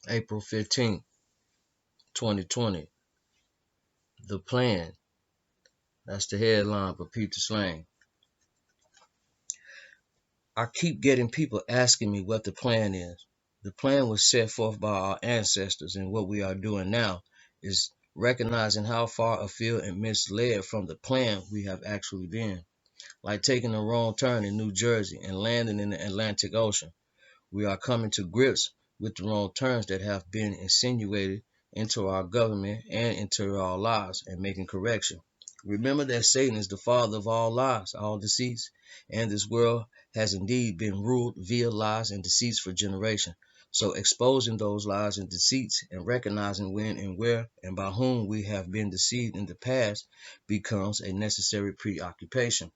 April 15th, 2020. The Plan. That's the headline for Peter Slang. I keep getting people asking me what the plan is. The plan was set forth by our ancestors, and what we are doing now is recognizing how far afield and misled from the plan we have actually been. Like taking a wrong turn in New Jersey and landing in the Atlantic Ocean. We are coming to grips with the wrong turns that have been insinuated into our government and into our lives and making correction. Remember that Satan is the father of all lies, all deceits, and this world has indeed been ruled via lies and deceits for generations. So exposing those lies and deceits and recognizing when and where and by whom we have been deceived in the past becomes a necessary preoccupation.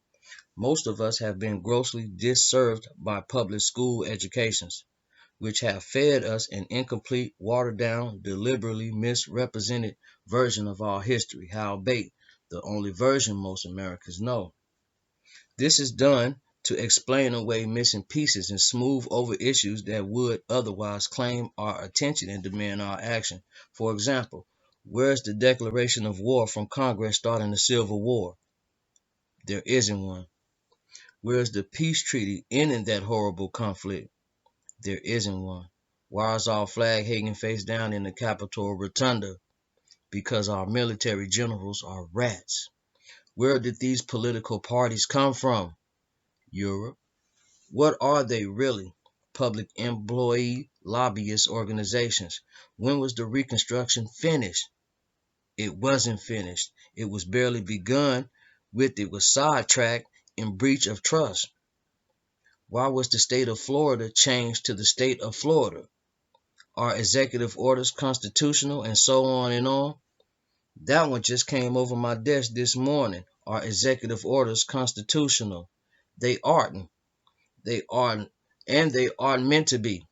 Most of us have been grossly disserved by public school educations, which have fed us an incomplete, watered down, deliberately misrepresented version of our history, howbeit the only version most Americans know. This is done to explain away missing pieces and smooth over issues that would otherwise claim our attention and demand our action. For example, where's the declaration of war from Congress starting the Civil War? There isn't one. Where's the peace treaty ending that horrible conflict? There isn't one. Why is our flag hanging face down in the Capitol Rotunda? Because our military generals are rats. Where did these political parties come from? Europe. What are they really? Public employee lobbyist organizations. When was the Reconstruction finished? It wasn't finished. It was barely begun with. It was sidetracked in breach of trust. Why was the state of Florida changed to the state of Florida? Are executive orders constitutional, and so on and on? That one just came over my desk this morning. Are executive orders constitutional? They aren't. They aren't, and they aren't meant to be.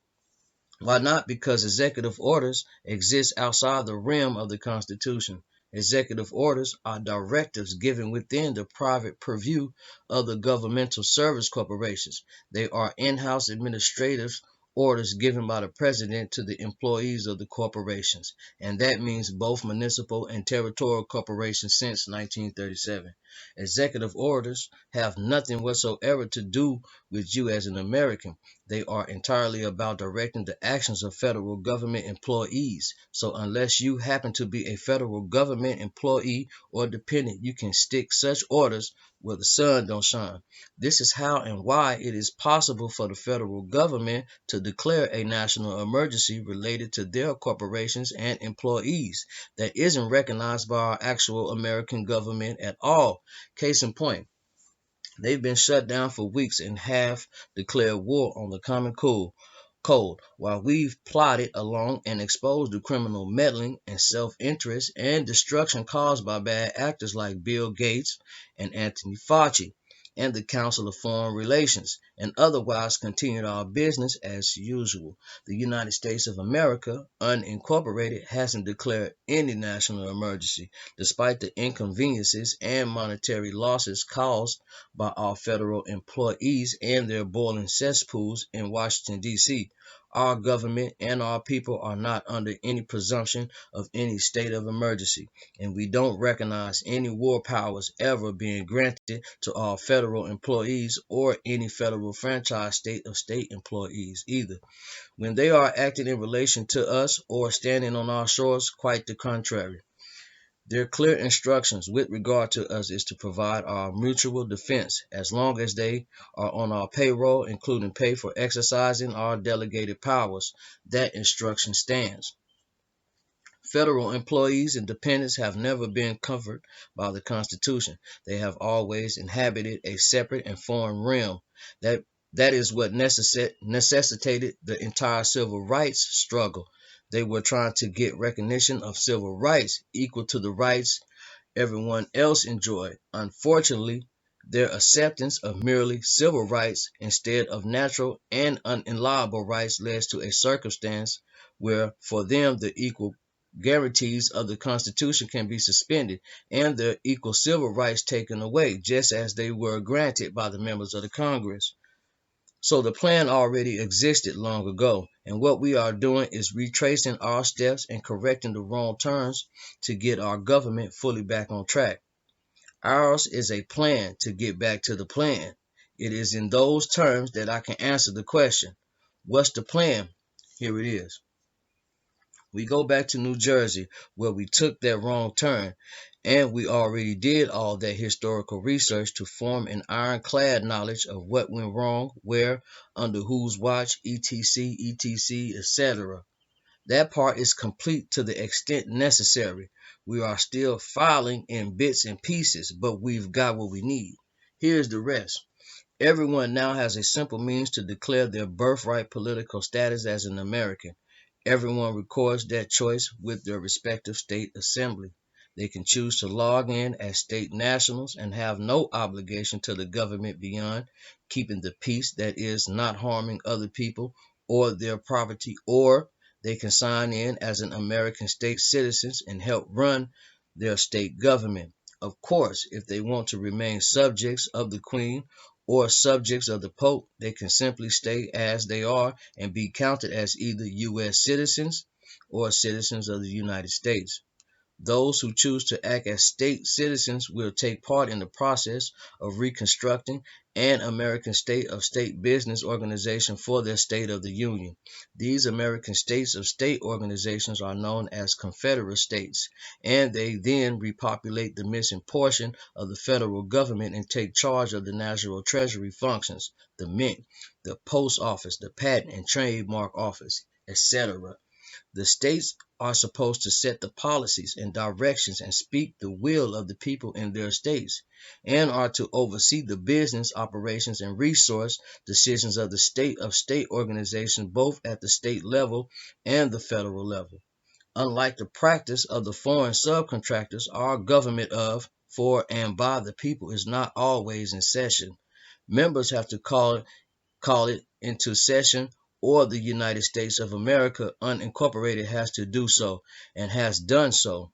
Why not? Because executive orders exist outside the realm of the Constitution. Executive orders are directives given within the private purview of the governmental service corporations. They are in-house administrative orders given by the president to the employees of the corporations, and that means both municipal and territorial corporations since 1937. Executive orders have nothing whatsoever to do with you as an American. They are entirely about directing the actions of federal government employees. So unless you happen to be a federal government employee or dependent, you can stick such orders where the sun don't shine. This is how and why it is possible for the federal government to declare a national emergency related to their corporations and employees that isn't recognized by our actual American government at all. Case in point, they've been shut down for weeks and have declared war on the common cold, while we've plodded along and exposed the criminal meddling and self-interest and destruction caused by bad actors like Bill Gates and Anthony Fauci and the Council of Foreign Relations, and otherwise continued our business as usual. The United States of America, unincorporated, hasn't declared any national emergency, despite the inconveniences and monetary losses caused by our federal employees and their boiling cesspools in Washington, D.C. Our government and our people are not under any presumption of any state of emergency, and we don't recognize any war powers ever being granted to our federal employees or any federal franchise state of state employees either, when they are acting in relation to us or standing on our shores. Quite the contrary. Their clear instructions with regard to us is to provide our mutual defense as long as they are on our payroll, including pay for exercising our delegated powers. That instruction stands. Federal employees and dependents have never been covered by the Constitution. They have always inhabited a separate and foreign realm. That is what necessitated the entire civil rights struggle. They were trying to get recognition of civil rights equal to the rights everyone else enjoyed. Unfortunately, their acceptance of merely civil rights instead of natural and unalienable rights led to a circumstance where, for them, the equal guarantees of the Constitution can be suspended and their equal civil rights taken away, just as they were granted by the members of the Congress. So the plan already existed long ago, and what we are doing is retracing our steps and correcting the wrong turns to get our government fully back on track. Ours is a plan to get back to the plan. It is in those terms that I can answer the question. What's the plan? Here it is. We go back to New Jersey where we took that wrong turn, and we already did all that historical research to form an ironclad knowledge of what went wrong, where, under whose watch, etc., etc., etc. That part is complete to the extent necessary. We are still filing in bits and pieces, but we've got what we need. Here's the rest. Everyone now has a simple means to declare their birthright political status as an American. Everyone records that choice with their respective state assembly. They can choose to log in as state nationals and have no obligation to the government beyond keeping the peace, that is, not harming other people or their property, or they can sign in as an American state citizens and help run their state government. Of course, if they want to remain subjects of the Queen or subjects of the Pope, they can simply stay as they are and be counted as either U.S. citizens or citizens of the United States. Those who choose to act as state citizens will take part in the process of reconstructing an American state of state business organization for their state of the Union. These American states of state organizations are known as Confederate states, and they then repopulate the missing portion of the federal government and take charge of the national treasury functions, the mint, the post office, the patent and trademark office, etc. The states are supposed to set the policies and directions and speak the will of the people in their states, and are to oversee the business operations and resource decisions of the state of state organization both at the state level and the federal level. Unlike the practice of the foreign subcontractors, our government of, for, and by the people is not always in session. Members have to call it into session, or the United States of America unincorporated has to do so, and has done so.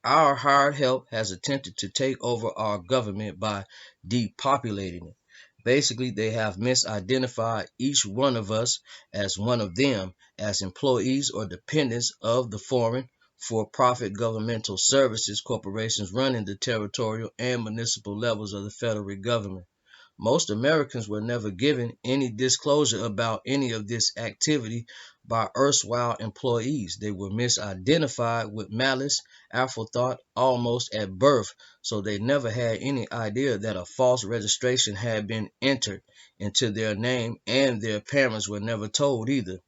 Our hired help has attempted to take over our government by depopulating it. Basically, they have misidentified each one of us as one of them, as employees or dependents of the foreign for-profit governmental services corporations running the territorial and municipal levels of the federal government. Most Americans were never given any disclosure about any of this activity by erstwhile employees. They were misidentified with malice aforethought almost at birth, so they never had any idea that a false registration had been entered into their name, and their parents were never told either.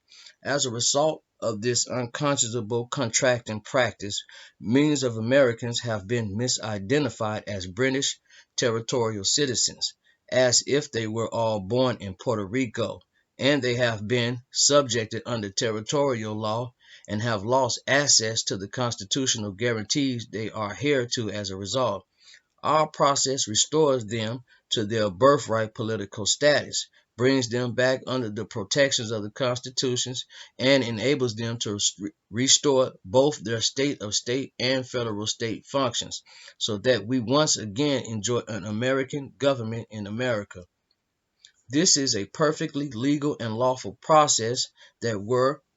As a result of this unconscionable contracting practice, millions of Americans have been misidentified as British territorial citizens, as if they were all born in Puerto Rico, and they have been subjected under territorial law and have lost access to the constitutional guarantees they are heir to as a result. Our process restores them to their birthright political status, brings them back under the protections of the constitutions, and enables them to restore both their state of state and federal state functions, so that we once again enjoy an American government in America. This is a perfectly legal and lawful process that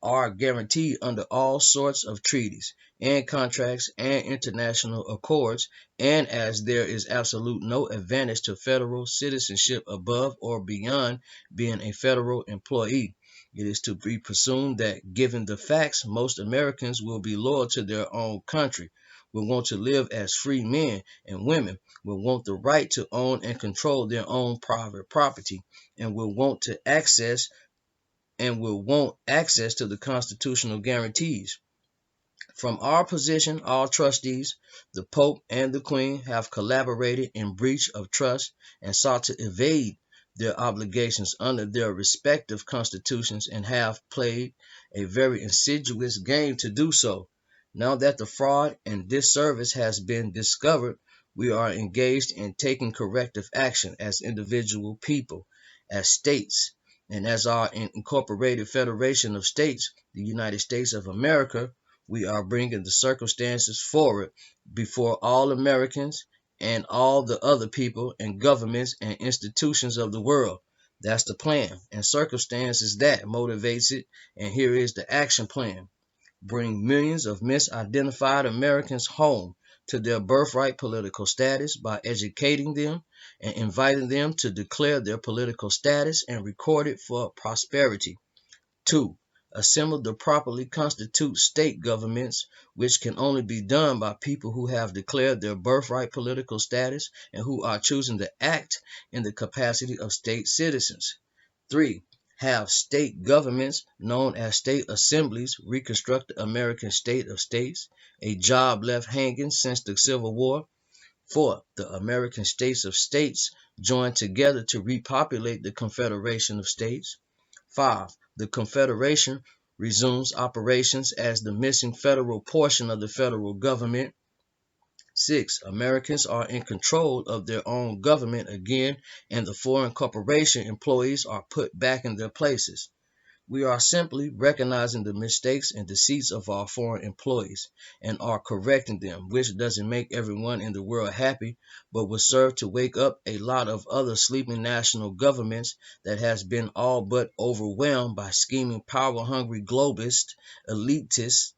are guaranteed under all sorts of treaties and contracts and international accords, and as there is absolute no advantage to federal citizenship above or beyond being a federal employee. It is to be presumed that, given the facts, most Americans will be loyal to their own country, will want to live as free men and women, will want the right to own and control their own private property, and will want access to the constitutional guarantees. From our position, all trustees, the Pope and the Queen, have collaborated in breach of trust and sought to evade their obligations under their respective constitutions, and have played a very insidious game to do so. Now that the fraud and disservice has been discovered, we are engaged in taking corrective action as individual people, as states, and as our incorporated federation of states, the United States of America. We are bringing the circumstances forward before all Americans and all the other people and governments and institutions of the world. That's the plan. And circumstances that motivates it. And here is the action plan. Bring millions of misidentified Americans home to their birthright political status by educating them and inviting them to declare their political status and record it for prosperity. 2. Assemble the properly constituted state governments, which can only be done by people who have declared their birthright political status and who are choosing to act in the capacity of state citizens. 3. Have state governments, known as state assemblies, reconstruct the American state of states, a job left hanging since the Civil War. 4. The American states of states join together to repopulate the Confederation of States. 5. The Confederation resumes operations as the missing federal portion of the federal government. 6. Americans are in control of their own government again, and the foreign corporation employees are put back in their places. We are simply recognizing the mistakes and deceits of our foreign employees and are correcting them, which doesn't make everyone in the world happy, but will serve to wake up a lot of other sleeping national governments that has been all but overwhelmed by scheming power-hungry globalist elites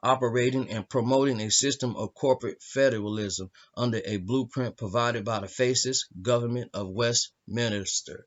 operating and promoting a system of corporate federalism under a blueprint provided by the fascist government of Westminster.